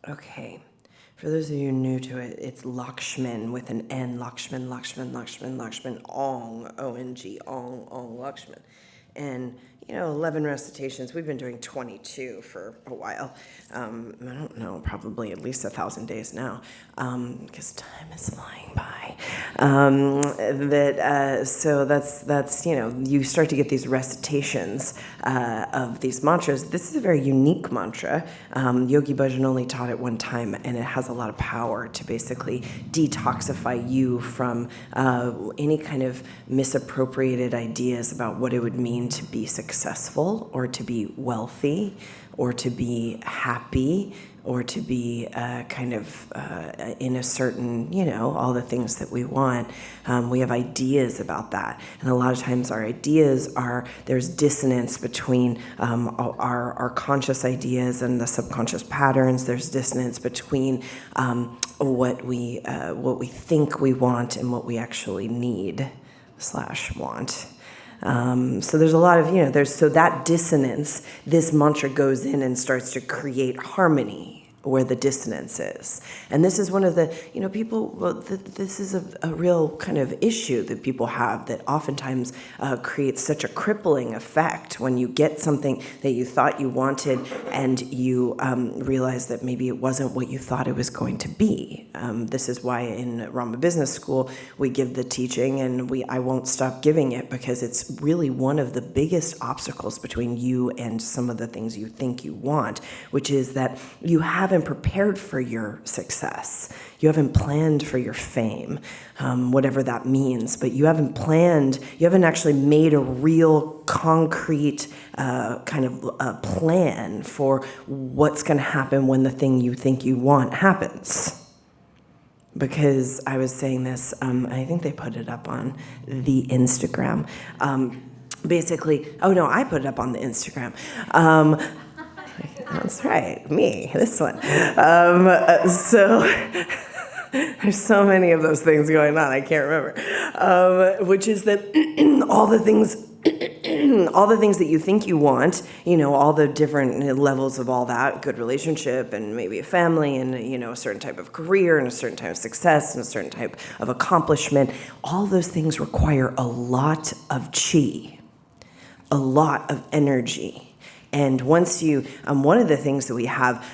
Okay. For those of you new to it, it's Lakshman with an N. Lakshman, Ong, O-N-G, Ong, Lakshman. And, 11 recitations. We've been doing 22 for a while. I don't know, probably at least 1,000 days now, because time is flying by. So that's you start to get these recitations of these mantras. This is a very unique mantra. Yogi Bhajan only taught it one time, and it has a lot of power to basically detoxify you from any kind of misappropriated ideas about what it would mean to be successful or to be wealthy or to be happy or to be in a certain, all the things that we want. We have ideas about that. And a lot of times our ideas there's dissonance between our conscious ideas and the subconscious patterns. There's dissonance between what we think we want and what we actually need / want. So there's a lot of, so that dissonance, this mantra goes in and starts to create harmony where the dissonance is. And this is one of the, this is a real kind of issue that people have that oftentimes creates such a crippling effect when you get something that you thought you wanted and you realize that maybe it wasn't what you thought it was going to be. This is why in Rama Business School we give the teaching, and I won't stop giving it because it's really one of the biggest obstacles between you and some of the things you think you want, which is that you haven't prepared for your success. You haven't planned for your fame, whatever that means, but you haven't actually made a real concrete kind of plan for what's going to happen when the thing you think you want happens. Because I was saying this, I think they put it up on the Instagram. I put it up on the Instagram. That's right, me, this one. So there's so many of those things going on, I can't remember. Which is that all the things that you think you want, all the different levels of all that, good relationship and maybe a family and, a certain type of career and a certain type of success and a certain type of accomplishment, all those things require a lot of chi, a lot of energy. And once you, one of the things that we have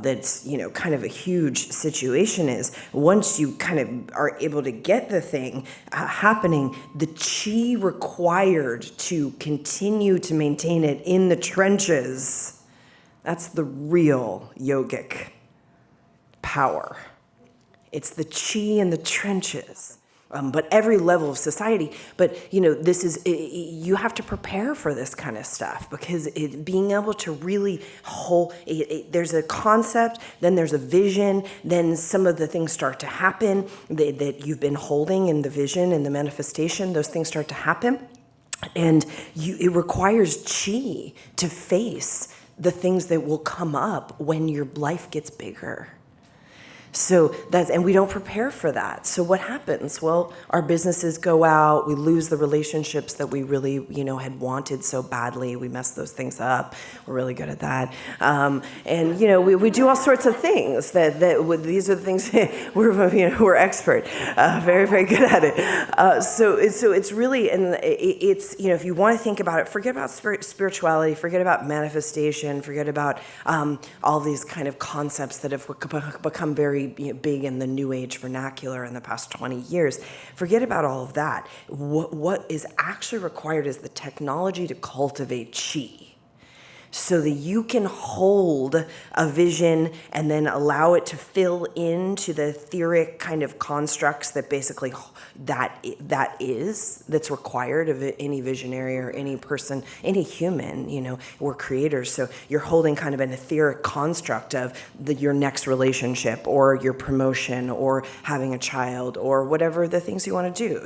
that's, kind of a huge situation is once you kind of are able to get the thing happening, the chi required to continue to maintain it in the trenches, that's the real yogic power. It's the chi in the trenches. But every level of society, but this is, you have to prepare for this kind of stuff because being able to really hold, there's a concept, then there's a vision, then some of the things start to happen that you've been holding in the vision and the manifestation, those things start to happen. And it requires chi to face the things that will come up when your life gets bigger. So and we don't prepare for that. So what happens? Well, our businesses go out, we lose the relationships that we really, had wanted so badly. We mess those things up. We're really good at that. And, we do all sorts of things these are the things we're expert, very, very good at it. So it's really, and it's, if you want to think about it, forget about spirituality, forget about manifestation, forget about all these kind of concepts that have become very big in the New Age vernacular in the past 20 years. Forget about all of that. What is actually required is the technology to cultivate chi, so that you can hold a vision and then allow it to fill into the etheric kind of constructs that basically that's required of any visionary or any person, any human. We're creators, so you're holding kind of an etheric construct of your next relationship or your promotion or having a child or whatever the things you want to do,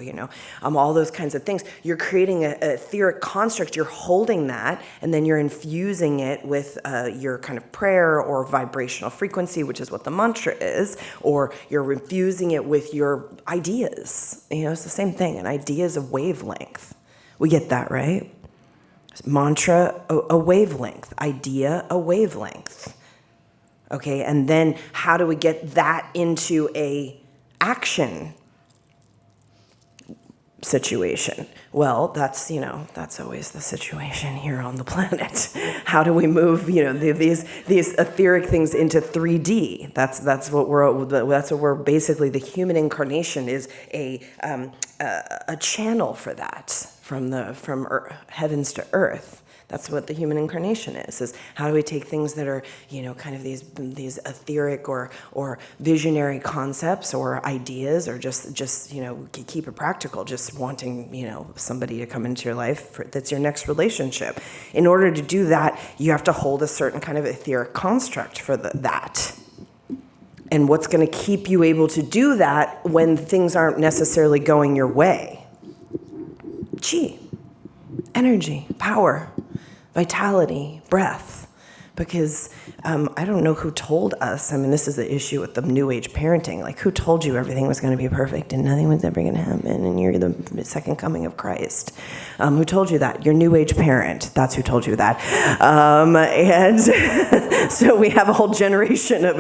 all those kinds of things. You're creating an etheric construct, you're holding that, and then you're infusing it with your kind of prayer or vibrational frequency, which is what the mantra is, or you're infusing it with your ideas. It's the same thing. An idea is a wavelength. We get that, right? Mantra, a wavelength. Idea, a wavelength. Okay, and then how do we get that into a action situation? Well, that's always the situation here on the planet. How do we move, these etheric things into 3D? That's what we're basically, the human incarnation is a channel for that, from heavens to earth. That's what the human incarnation is how do we take things that are, kind of these etheric or visionary concepts or ideas, or just keep it practical, just wanting, somebody to come into your life that's your next relationship. In order to do that, you have to hold a certain kind of etheric construct for that. And what's going to keep you able to do that when things aren't necessarily going your way? Chi, energy, power, vitality, breath. Because I don't know who told us, this is the issue with the new age parenting, like who told you everything was going to be perfect and nothing was ever going to happen and you're the second coming of Christ? Who told you that? Your new age parent, that's who told you that. And so we have a whole generation of,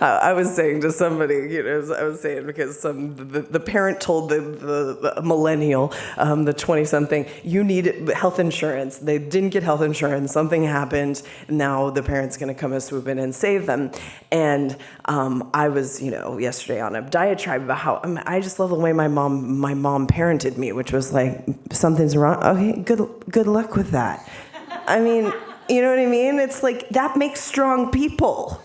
I was saying to somebody, I was saying because the parent told the millennial, the 20-something, you need health insurance. They didn't get health insurance, something happened, now the parent's going to come and swoop in and save them. And I was, yesterday on a diatribe about how I just love the way my mom parented me, which was like, something's wrong. Okay, good luck with that. You know what I mean? It's like, that makes strong people.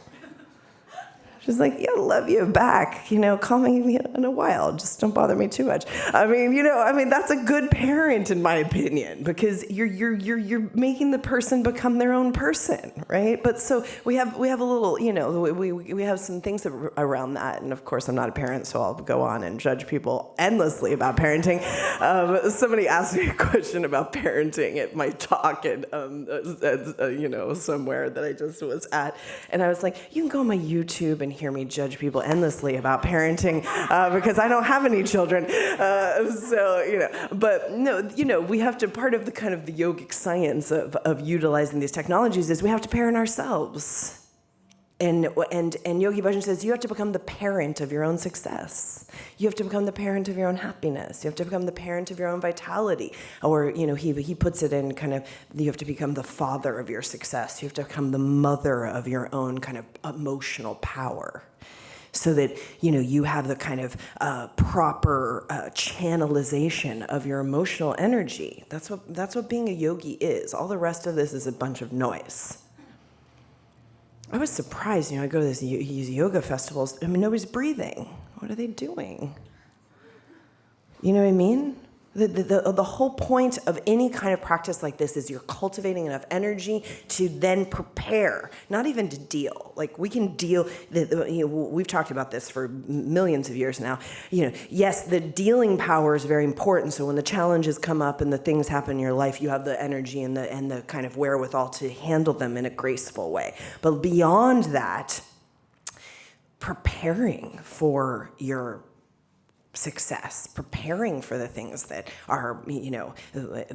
She's like, yeah, love you back. Call me in a while. Just don't bother me too much. That's a good parent in my opinion, because you're making the person become their own person, right? But so we have a little, we have some things around that. And of course, I'm not a parent, so I'll go on and judge people endlessly about parenting. Somebody asked me a question about parenting at my talk at, somewhere that I just was at, and I was like, you can go on my YouTube and hear me judge people endlessly about parenting because I don't have any children. But no, we have to, part of the kind of the yogic science of utilizing these technologies is we have to parent ourselves. And Yogi Bhajan says you have to become the parent of your own success. You have to become the parent of your own happiness. You have to become the parent of your own vitality. Or, he puts it in kind of, you have to become the father of your success. You have to become the mother of your own kind of emotional power. So that, you have the kind of proper channelization of your emotional energy. That's what being a yogi is. All the rest of this is a bunch of noise. I was surprised, I go to these yoga festivals, nobody's breathing. What are they doing? You know what I mean? The whole point of any kind of practice like this is you're cultivating enough energy to then prepare, not even to deal. Like we can deal, we've talked about this for millions of years now. Yes, the dealing power is very important. So when the challenges come up and the things happen in your life, you have the energy and the kind of wherewithal to handle them in a graceful way. But beyond that, preparing for your success, preparing for the things that are,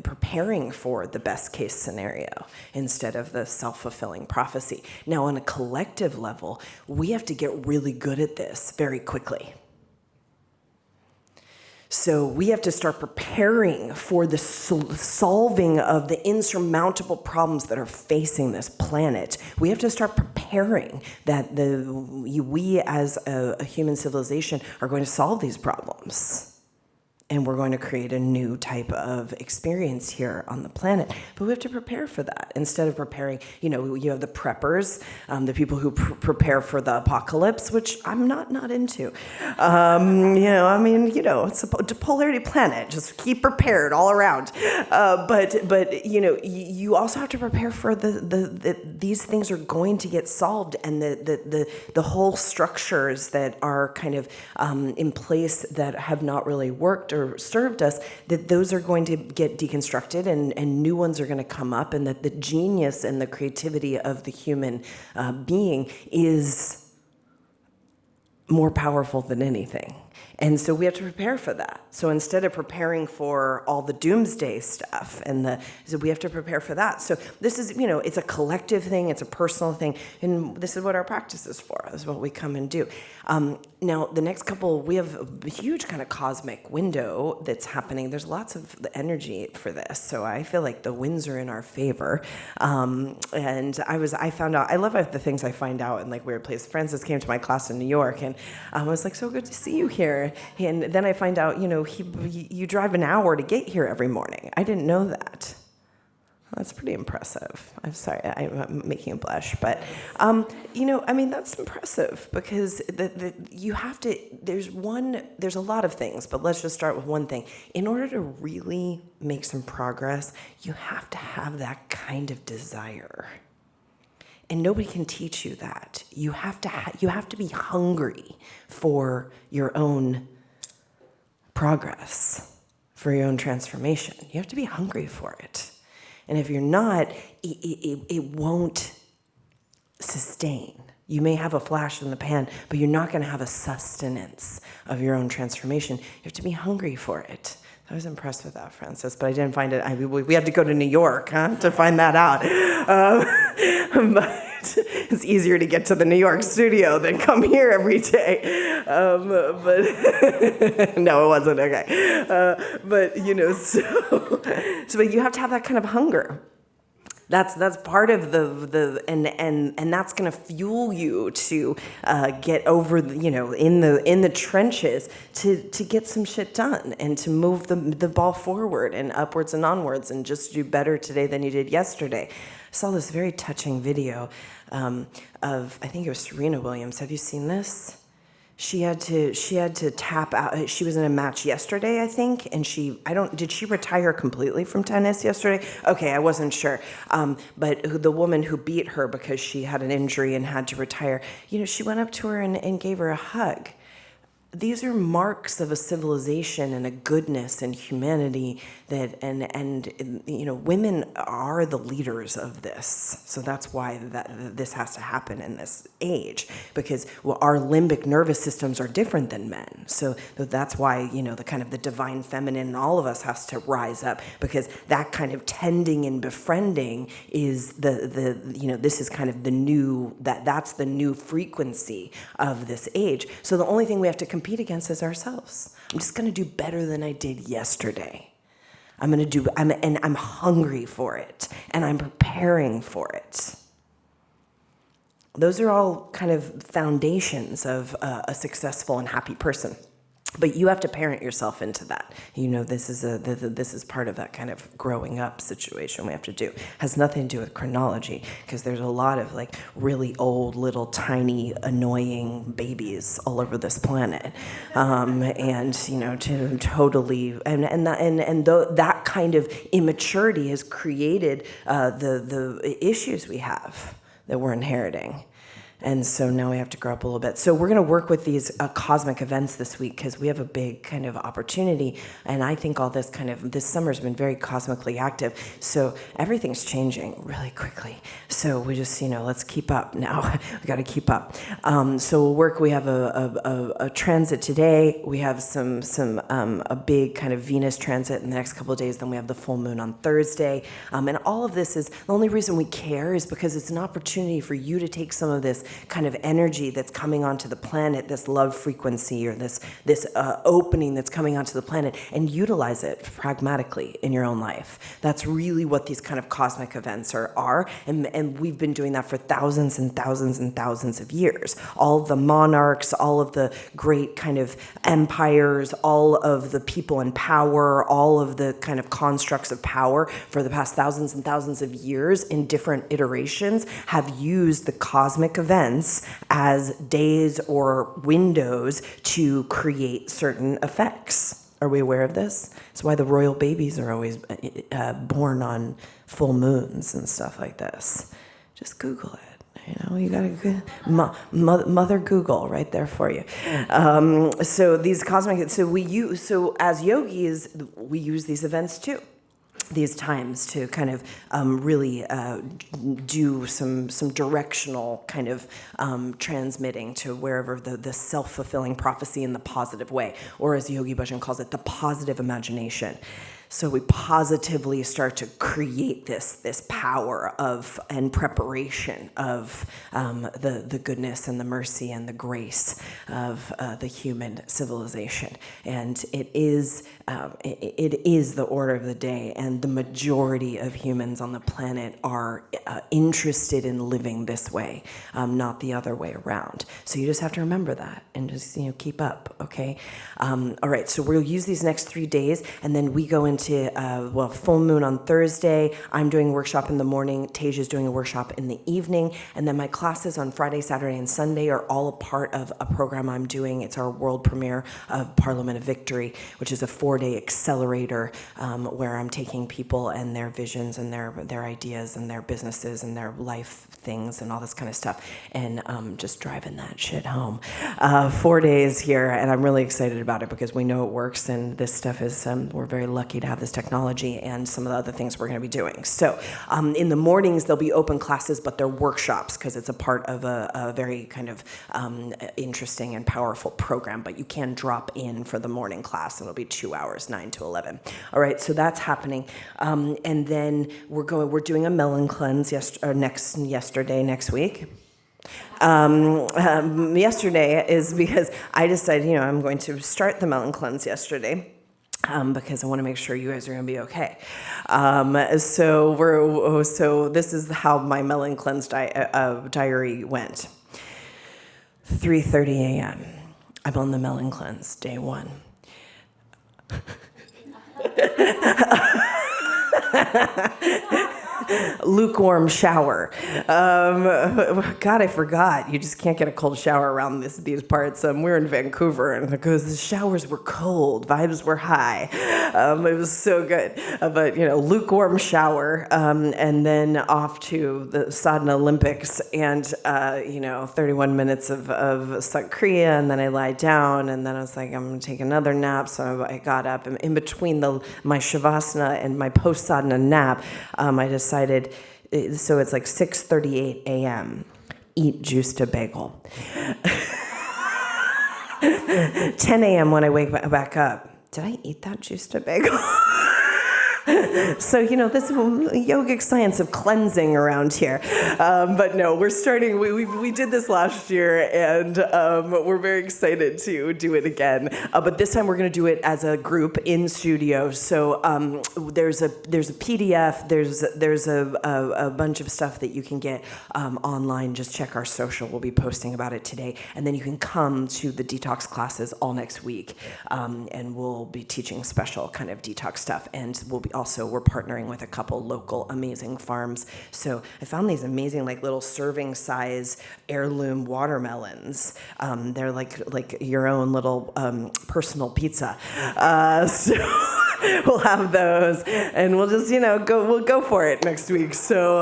preparing for the best case scenario instead of the self-fulfilling prophecy. Now, on a collective level, we have to get really good at this very quickly. So we have to start preparing for the solving of the insurmountable problems that are facing this planet. We have to start preparing that we as a human civilization are going to solve these problems. And we're going to create a new type of experience here on the planet. But we have to prepare for that. Instead of preparing, you have the preppers, the people who prepare for the apocalypse, which I'm not into. It's a polarity planet. Just keep prepared all around. But you also have to prepare for these things are going to get solved, and the whole structures that are kind of in place that have not really worked or served us, that those are going to get deconstructed and new ones are going to come up, and that the genius and the creativity of the human being is more powerful than anything. And so we have to prepare for that. So instead of preparing for all the doomsday stuff, so we have to prepare for that. So this is, it's a collective thing, it's a personal thing, and this is what our practice is for. This is what we come and do. Now, the next couple, we have a huge kind of cosmic window that's happening. There's lots of energy for this, so I feel like the winds are in our favor. And I found out, I love the things I find out in like weird places. Francis came to my class in New York, and I was like, so good to see you here. And then I find out, you drive an hour to get here every morning. I didn't know that. That's pretty impressive. I'm sorry, I'm making a blush, but that's impressive because you have to. There's a lot of things, but let's just start with one thing. In order to really make some progress, you have to have that kind of desire, and nobody can teach you that. You have to be hungry for your own progress, for your own transformation. You have to be hungry for it. And if you're not, it won't sustain. You may have a flash in the pan, but you're not going to have a sustenance of your own transformation. You have to be hungry for it. I was impressed with that, Francis, but I didn't find it. We had to go to New York to find that out. But it's easier to get to the New York studio than come here every day. But no, it wasn't. Okay. But you have to have that kind of hunger. That's part of and that's going to fuel you to get over in the trenches to get some shit done and to move the ball forward and upwards and onwards and just do better today than you did yesterday. I saw this very touching video of, I think it was Serena Williams. Have you seen this? She had to tap out. She was in a match yesterday, I think, and did she retire completely from tennis yesterday? Okay, I wasn't sure. But the woman who beat her because she had an injury and had to retire, she went up to her and gave her a hug. These are marks of a civilization and a goodness and humanity and women are the leaders of this. So that's why this has to happen in this age, because our limbic nervous systems are different than men. So that's why the kind of the divine feminine in all of us has to rise up, because that kind of tending and befriending is this is kind of the new that's the new frequency of this age. So the only thing we have to compete against is ourselves. I'm just going to do better than I did yesterday. I'm hungry for it, and I'm preparing for it. Those are all kind of foundations of a successful and happy person. But you have to parent yourself into that. This is part of that kind of growing up situation we have to do. Has nothing to do with chronology, because there's a lot of like really old, little, tiny, annoying babies all over this planet, to totally that kind of immaturity has created the issues we have that we're inheriting. And so now we have to grow up a little bit. So we're going to work with these cosmic events this week because we have a big kind of opportunity. And I think all this summer's been very cosmically active. So everything's changing really quickly. So we just, let's keep up now. We got to keep up. So we'll work. We have a transit today. We have a big kind of Venus transit in the next couple of days. Then we have the full moon on Thursday. And all of this is, the only reason we care is because it's an opportunity for you to take some of this kind of energy that's coming onto the planet, this love frequency or this opening that's coming onto the planet, and utilize it pragmatically in your own life. That's really what these kind of cosmic events are. And we've been doing that for thousands and thousands and thousands of years. All the monarchs, all of the great kind of empires, all of the people in power, all of the kind of constructs of power for the past thousands and thousands of years in different iterations have used the cosmic events as days or windows to create certain effects. Are we aware of this? That's why the royal babies are always born on full moons and stuff like this. Just Google it. You got a mother Google right there for you. So these cosmic, so as yogis, we use these events too. these times to kind of really do some directional kind of transmitting to wherever the self-fulfilling prophecy in the positive way, or as Yogi Bhajan calls it, the positive imagination. So we positively start to create this power of and preparation of the goodness and the mercy and the grace of the human civilization. And it is the order of the day, and the majority of humans on the planet are interested in living this way, not the other way around. So you just have to remember that and just keep up, okay? All right, so we'll use these next 3 days, and then we go into full moon on Thursday. I'm doing a workshop in the morning. Tasia's doing a workshop in the evening. And then my classes on Friday, Saturday, and Sunday are all a part of a program I'm doing. It's our world premiere of Parliament of Victory, which is a 4-day accelerator where I'm taking people and their visions and their ideas and their businesses and their life things and all this kind of stuff, and just driving that shit home. 4 days here, and I'm really excited about it because we know it works, and this stuff is, we're very lucky to have this technology and some of the other things we're going to be doing. So in the mornings, there'll be open classes, but they're workshops because it's a part of a very kind of interesting and powerful program, but you can drop in for the morning class, and it'll be 2 hours, 9 to 11. All right, so that's happening. And then we're doing a melon cleanse next week. Yesterday is because I decided, I'm going to start the melon cleanse yesterday. Because I want to make sure you guys are going to be okay. So this is how my melon cleanse diary went. 3:30 a.m. I'm on the melon cleanse, day 1. Lukewarm shower. God, I forgot. You just can't get a cold shower around these parts. We're in Vancouver, and because the showers were cold, vibes were high. It was so good. But lukewarm shower, and then off to the Sadhana Olympics, and 31 minutes of Sakriya, and then I lied down, and then I was like, I'm gonna take another nap. So I got up, and in between my Shavasana and my post Sadhana nap, I decided. So it's like 6:38 a.m. Eat juice to bagel. 10 a.m. when I wake back up. Did I eat that juice to bagel? So, this is yogic science of cleansing around here. But no, we're starting, we did this last year, and we're very excited to do it again. But this time we're going to do it as a group in studio. So there's a PDF, there's a bunch of stuff that you can get online. Just check our social. We'll be posting about it today. And then you can come to the detox classes all next week. And we'll be teaching special kind of detox stuff. And we're partnering with a couple local amazing farms. So I found these amazing little serving size heirloom watermelons. They're like your own little personal pizza. So we'll have those, and we'll just we'll go for it next week. So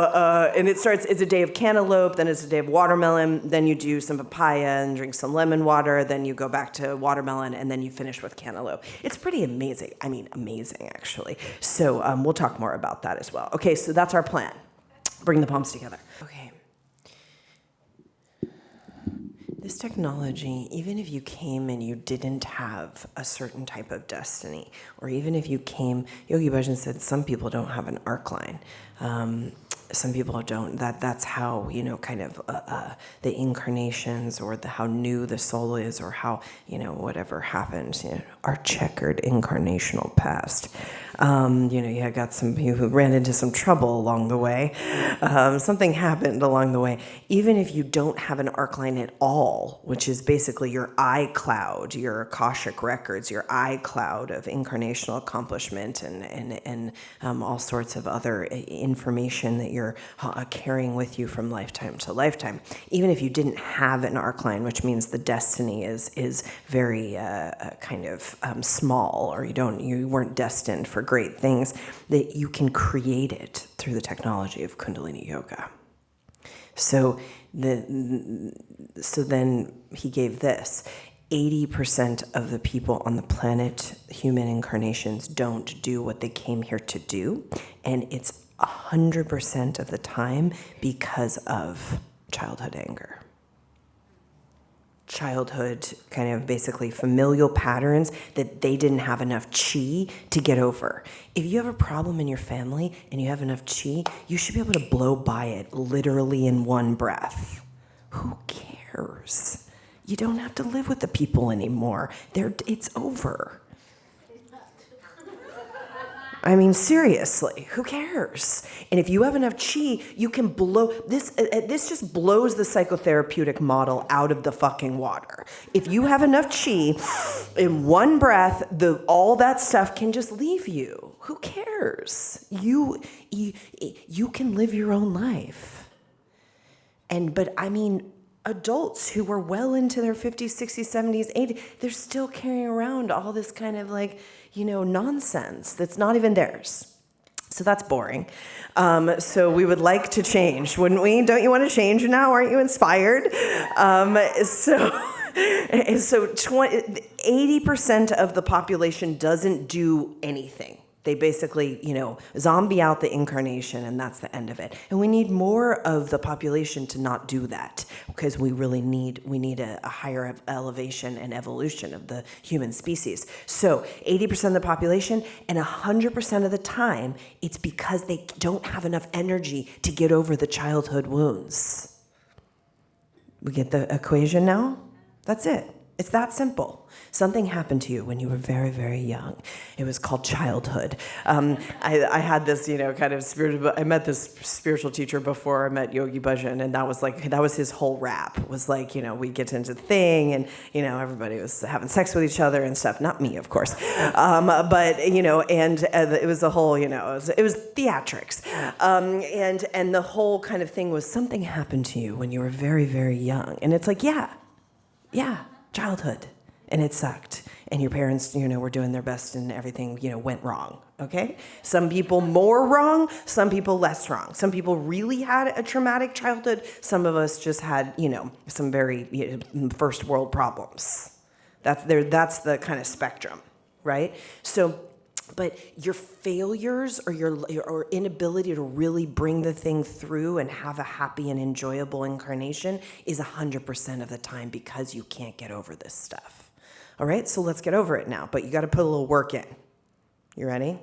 and it's a day of cantaloupe, then it's a day of watermelon, then you do some papaya and drink some lemon water, then you go back to watermelon, and then you finish with cantaloupe. It's pretty amazing. I mean, amazing actually. So we'll talk more about that as well. Okay, so that's our plan. Bring the palms together. Okay. This technology, even if you came and you didn't have a certain type of destiny, or even if you came, Yogi Bhajan said some people don't have an arc line. Some people don't. That's how, kind of the incarnations, or how new the soul is, or how, whatever happened, our checkered incarnational past. You got some people who ran into some trouble along the way. Something happened along the way. Even if you don't have an arc line at all, which is basically your iCloud, your Akashic records, your iCloud of incarnational accomplishment and all sorts of other information that you're carrying with you from lifetime to lifetime. Even if you didn't have an arc line, which means the destiny is very kind of small, or you weren't destined for great things, that you can create it through the technology of Kundalini Yoga. So then he gave this. 80% of the people on the planet, human incarnations, don't do what they came here to do. And it's 100% of the time because of childhood anger. Childhood kind of basically familial patterns that they didn't have enough chi to get over. If you have a problem in your family and you have enough chi, you should be able to blow by it literally in one breath. Who cares? You don't have to live with the people anymore. It's over. I mean, seriously, who cares? And if you have enough chi, you can blow this. This just blows the psychotherapeutic model out of the fucking water. If you have enough chi, in one breath, all that stuff can just leave you. Who cares? You can live your own life. But I mean, adults who were well into their 50s, 60s, 70s, 80s, they're still carrying around all this kind of nonsense that's not even theirs. So that's boring. So we would like to change, wouldn't we? Don't you want to change now? Aren't you inspired? So 80% of the population doesn't do anything. They basically, zombie out the incarnation, and that's the end of it. And we need more of the population to not do that, because we need a higher elevation and evolution of the human species. So 80% of the population, and 100% of the time, it's because they don't have enough energy to get over the childhood wounds. We get the equation now? That's it. It's that simple. Something happened to you when you were very, very young. It was called childhood. I had this, kind of spiritual. I met this spiritual teacher before I met Yogi Bhajan, and that was his whole rap. Was like, we get into the thing, and everybody was having sex with each other and stuff. Not me, of course, but and it was a whole, it was theatrics, and the whole kind of thing was something happened to you when you were very, very young, and it's like, yeah, childhood. And it sucked. And your parents, were doing their best and everything, went wrong, okay? Some people more wrong, some people less wrong. Some people really had a traumatic childhood. Some of us just had, some very first world problems. That's the kind of spectrum, right? So, but your failures or your inability to really bring the thing through and have a happy and enjoyable incarnation is 100% of the time because you can't get over this stuff. All right, so let's get over it now, but you got to put a little work in. You ready?